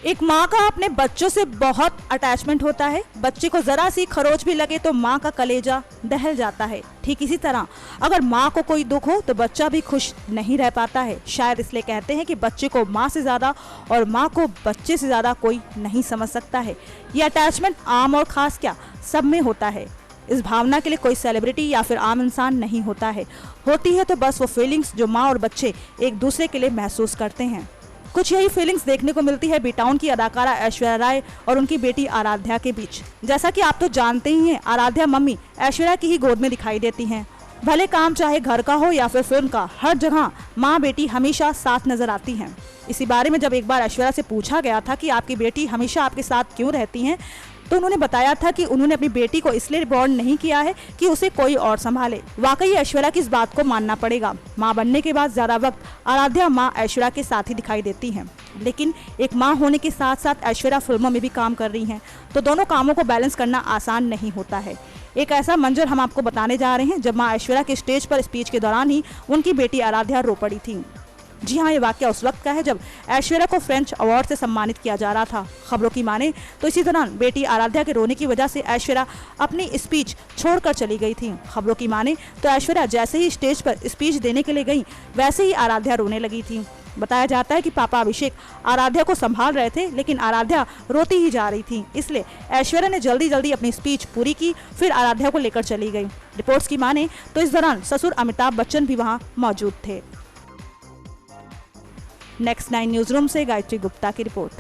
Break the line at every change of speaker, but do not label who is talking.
एक माँ का अपने बच्चों से बहुत अटैचमेंट होता है। बच्चे को जरा सी खरोच भी लगे तो माँ का कलेजा दहल जाता है। ठीक इसी तरह अगर माँ को कोई दुख हो तो बच्चा भी खुश नहीं रह पाता है। शायद इसलिए कहते हैं कि बच्चे को माँ से ज़्यादा और माँ को बच्चे से ज़्यादा कोई नहीं समझ सकता है। ये अटैचमेंट आम और ख़ास क्या सब में होता है। इस भावना के लिए कोई सेलिब्रिटी या फिर आम इंसान नहीं होता है। होती है तो बस वो फीलिंग्स जो माँ और बच्चे एक दूसरे के लिए महसूस करते हैं। कुछ यही फीलिंग्स देखने को मिलती है बी-टाउन की अदाकारा ऐश्वर्या राय और उनकी बेटी आराध्या के बीच। जैसा कि आप तो जानते ही हैं, आराध्या मम्मी ऐश्वर्या की ही गोद में दिखाई देती हैं। भले काम चाहे घर का हो या फिर फिल्म का, हर जगह माँ बेटी हमेशा साथ नजर आती हैं। इसी बारे में जब एक बार ऐश्वर्या से पूछा गया था कि आपकी बेटी हमेशा आपके साथ क्यों रहती हैं, तो उन्होंने बताया था कि उन्होंने अपनी बेटी को इसलिए बॉन्ड नहीं किया है कि उसे कोई और संभाले। वाकई ऐश्वर्या की इस बात को मानना पड़ेगा। माँ बनने के बाद ज्यादा वक्त आराध्या माँ ऐश्वर्या के साथ ही दिखाई देती हैं, लेकिन एक माँ होने के साथ साथ ऐश्वर्या फिल्मों में भी काम कर रही हैं, तो दोनों कामों को बैलेंस करना आसान नहीं होता है। एक ऐसा मंजर हम आपको बताने जा रहे हैं जब माँ ऐश्वर्या के स्टेज पर स्पीच के दौरान ही उनकी बेटी आराध्या रो पड़ी थी। जी हाँ, ये वाकया उस वक्त का है जब ऐश्वर्या को फ्रेंच अवार्ड से सम्मानित किया जा रहा था। खबरों की माने तो इसी दौरान बेटी आराध्या के रोने की वजह से ऐश्वर्या अपनी स्पीच छोड़कर चली गई थी। खबरों की माने तो ऐश्वर्या जैसे ही स्टेज पर स्पीच देने के लिए गई, वैसे ही आराध्या रोने लगी थी। बताया जाता है कि पापा अभिषेक आराध्या को संभाल रहे थे, लेकिन आराध्या रोती ही जा रही थी। इसलिए ऐश्वर्या ने जल्दी जल्दी अपनी स्पीच पूरी की, फिर आराध्या को लेकर चली गई। रिपोर्ट्स की माने तो इस दौरान ससुर अमिताभ बच्चन भी वहाँ मौजूद थे। नेक्स्ट 9 न्यूज रूम से गायत्री गुप्ता की रिपोर्ट।